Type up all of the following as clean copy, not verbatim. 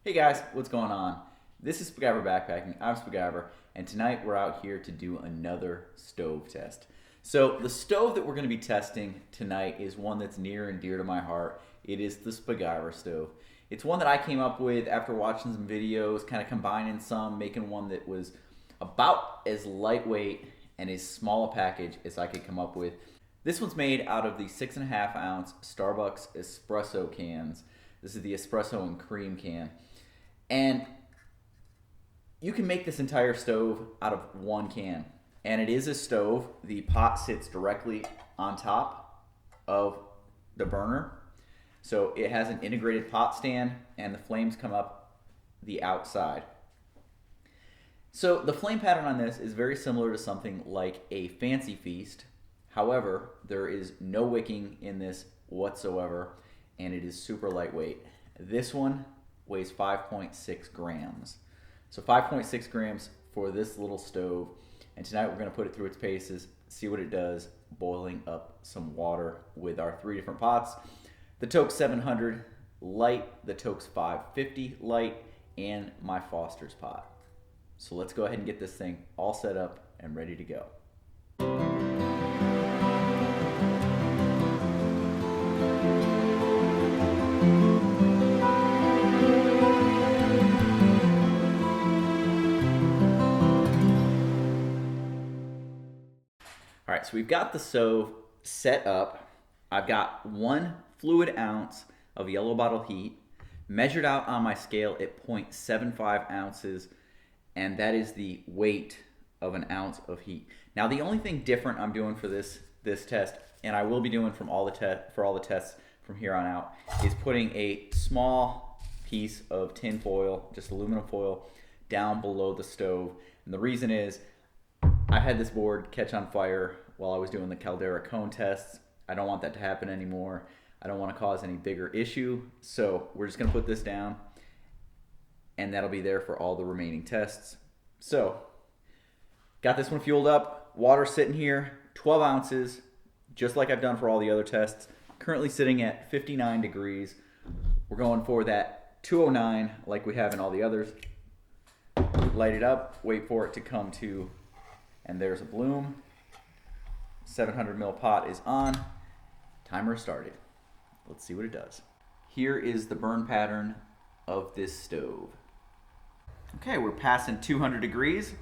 Hey guys, what's going on? This is Spiguyver Backpacking. I'm Spiguyver, and tonight we're out here to do another stove test. So the stove that we're going to be testing tonight is one that's near and dear to my heart. It is the Spiguyver stove. It's one that I came up with after watching some videos, kind of combining some, making one that was about as lightweight and as small a package as I could come up with. This one's made out of the 6.5 ounce Starbucks espresso cans. This is the espresso and cream can. And you can make this entire stove out of one can. And it is a stove. The pot sits directly on top of the burner. So it has an integrated pot stand and the flames come up the outside. So the flame pattern on this is very similar to something like a Fancy Feast. However, there is no wicking in this whatsoever, and it is super lightweight. This one weighs 5.6 grams. So 5.6 grams for this little stove. And tonight we're going to put it through its paces, see what it does, boiling up some water with our 3 different pots. The Toaks 700 light, the Toaks 550 light, and my Foster's pot. So let's go ahead and get this thing all set up and ready to go. All right, so we've got the stove set up. I've got 1 fluid ounce of yellow bottle heat measured out on my scale at 0.75 ounces, and that is the weight of an ounce of heat. Now, the only thing different I'm doing for this test, and I will be doing for all the tests from here on out, is putting a small piece of tin foil, just aluminum foil, down below the stove. And the reason is I had this board catch on fire while I was doing the caldera cone tests. I don't want that to happen anymore. I don't want to cause any bigger issue. So we're just going to put this down, and that'll be there for all the remaining tests. So got this one fueled up. Water sitting here, 12 ounces, just like I've done for all the other tests. Currently sitting at 59 degrees. We're going for that 209 like we have in all the others. Light it up, wait for it to come to, and there's a bloom. 700 ml pot is on. Timer started. Let's see what it does. Here is the burn pattern of this stove. Okay, we're passing 200 degrees.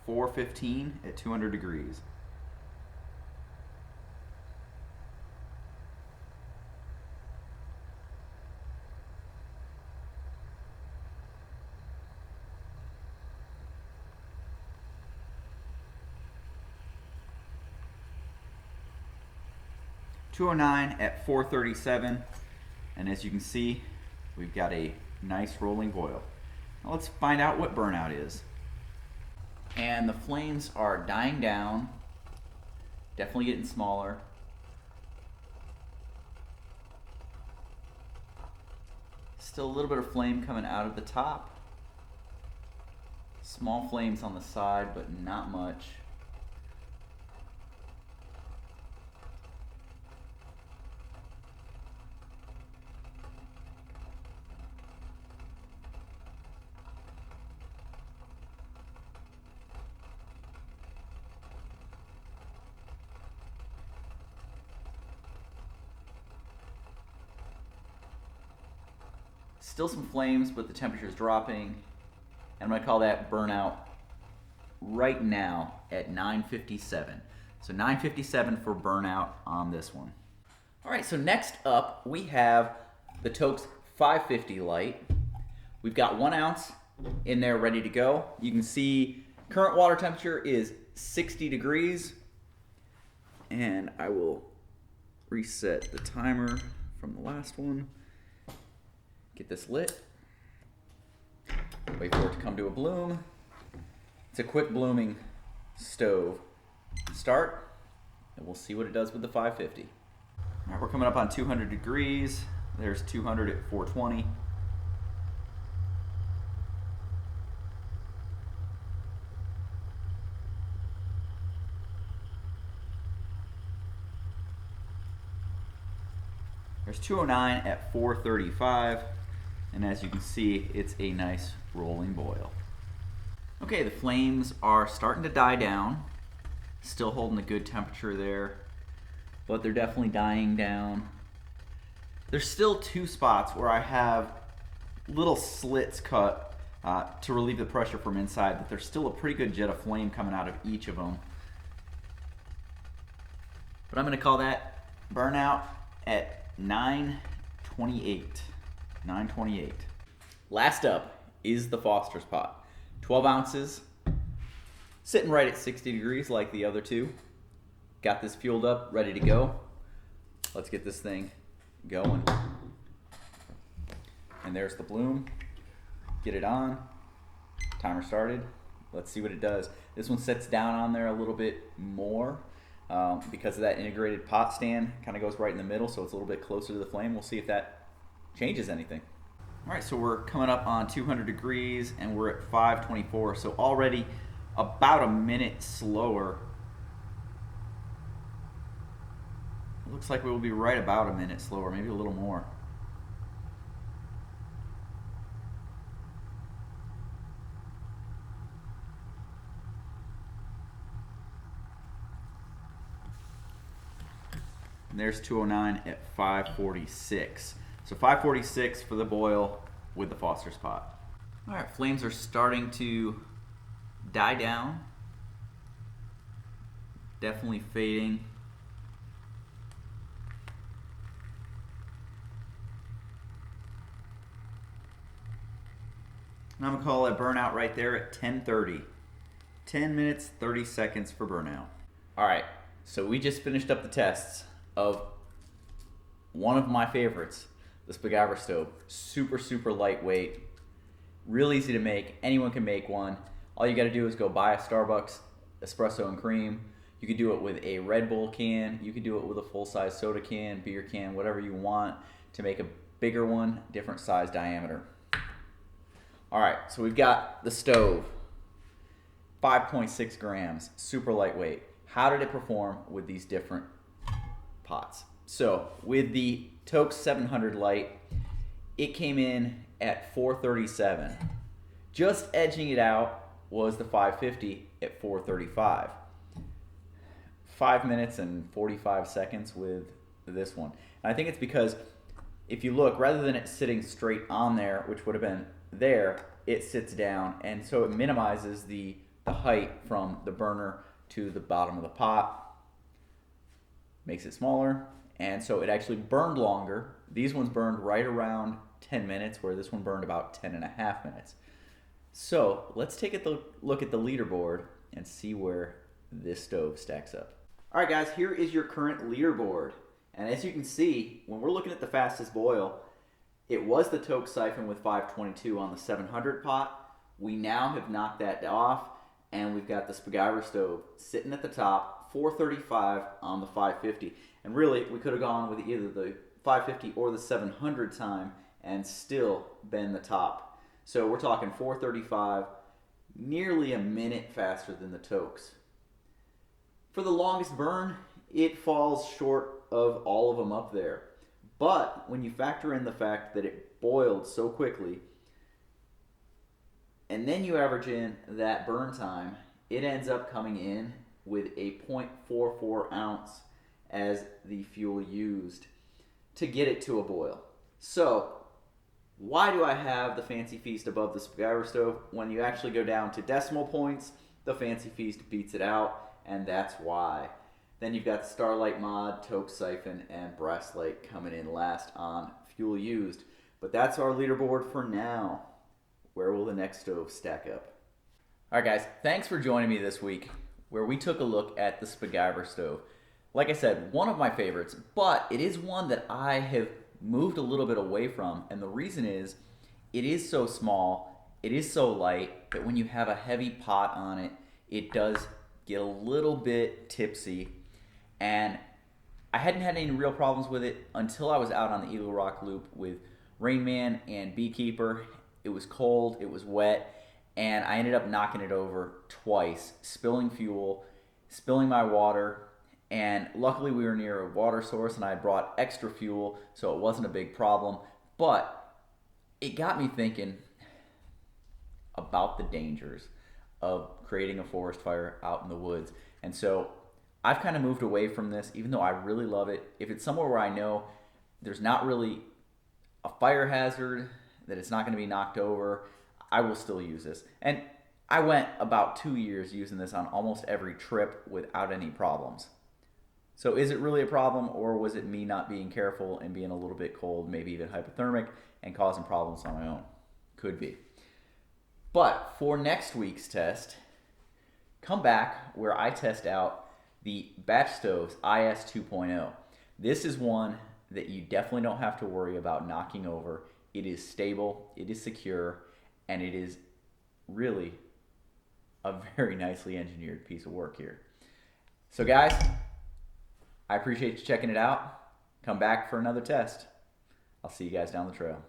415 at 200 degrees. .209 at 437, and as you can see, we've got a nice rolling boil. Now let's find out what burnout is. And the flames are dying down, definitely getting smaller. Still a little bit of flame coming out of the top. Small flames on the side, but not much. Still some flames, but the temperature is dropping. And I'm going to call that burnout right now at 957. So 957 for burnout on this one. All right, so next up we have the Toaks 550 light. We've got 1 ounce in there ready to go. You can see current water temperature is 60 degrees. And I will reset the timer from the last one. Get this lit. Wait for it to come to a bloom. It's a quick blooming stove. Start, and we'll see what it does with the 550. All right, we're coming up on 200 degrees. There's 200 at 420. There's 209 at 435. And as you can see, it's a nice rolling boil. Okay, the flames are starting to die down. Still holding a good temperature there, but they're definitely dying down. There's still two spots where I have little slits cut to relieve the pressure from inside, but there's still a pretty good jet of flame coming out of each of them. But I'm going to call that burnout at 928. 928. Last up is the Foster's pot. 12 ounces, sitting right at 60 degrees like the other two. Got this fueled up, ready to go. Let's get this thing going. And there's the bloom. Get it on. Timer started. Let's see what it does. This one sets down on there a little bit more because of that integrated pot stand. Kind of goes right in the middle, so it's a little bit closer to the flame. We'll see if that changes anything. All right, so we're coming up on 200 degrees and we're at 524, so already about a minute slower. It looks like we will be right about a minute slower, maybe a little more. And there's 209 at 546. So 546 for the boil with the Foster's pot. All right, flames are starting to die down. Definitely fading. And I'm gonna call that burnout right there at 10:30. 10 minutes, 30 seconds for burnout. All right, so we just finished up the tests of one of my favorites, the Spiguyver stove. Super, super lightweight, real easy to make. Anyone can make one. All you gotta do is go buy a Starbucks espresso and cream. You can do it with a Red Bull can. You can do it with a full-size soda can, beer can, whatever you want to make a bigger one, different size diameter. All right, so we've got the stove, 5.6 grams, super lightweight. How did it perform with these different pots? So with the Toaks 700 light, it came in at 437. Just edging it out was the 550 at 435. 5 minutes and 45 seconds with this one. And I think it's because if you look, rather than it sitting straight on there, which would have been there, it sits down, and so it minimizes the height from the burner to the bottom of the pot, makes it smaller, and so it actually burned longer. These ones burned right around 10 minutes, where this one burned about 10 and a half minutes. So let's take a look at the leaderboard and see where this stove stacks up. All right, guys, here is your current leaderboard. And as you can see, when we're looking at the fastest boil, it was the Toaks siphon with 522 on the 700 pot. We now have knocked that off, and we've got the Spiguyver stove sitting at the top, 435 on the 550. And really, we could have gone with either the 550 or the 700 time and still been the top. So we're talking 435, nearly a minute faster than the Toaks. For the longest burn, it falls short of all of them up there. But when you factor in the fact that it boiled so quickly, and then you average in that burn time, it ends up coming in with a 0.44 ounce as the fuel used to get it to a boil. So why do I have the Fancy Feast above the Spiguyver stove? When you actually go down to decimal points, the Fancy Feast beats it out, and that's why. Then you've got Starlight Mod, Toaks Siphon, and Brass Light coming in last on fuel used. But that's our leaderboard for now. Where will the next stove stack up? All right, guys, thanks for joining me this week, where we took a look at the Spiguyver stove. Like I said, one of my favorites, but it is one that I have moved a little bit away from, and the reason is it is so small, it is so light, that when you have a heavy pot on it, it does get a little bit tipsy. And I hadn't had any real problems with it until I was out on the Eagle Rock Loop with Rain Man and Beekeeper. It was cold, it was wet, and I ended up knocking it over twice, spilling fuel, spilling my water, and luckily we were near a water source and I had brought extra fuel, so it wasn't a big problem. But it got me thinking about the dangers of creating a forest fire out in the woods. And so I've kind of moved away from this, even though I really love it. If it's somewhere where I know there's not really a fire hazard, that it's not going to be knocked over, I will still use this. And I went about 2 years using this on almost every trip without any problems. So is it really a problem, or was it me not being careful and being a little bit cold, maybe even hypothermic, and causing problems on my own? Could be. But for next week's test, come back where I test out the Batch Stoves IS 2.0. This is one that you definitely don't have to worry about knocking over. It is stable, it is secure, and it is really a very nicely engineered piece of work here. So guys, I appreciate you checking it out. Come back for another test. I'll see you guys down the trail.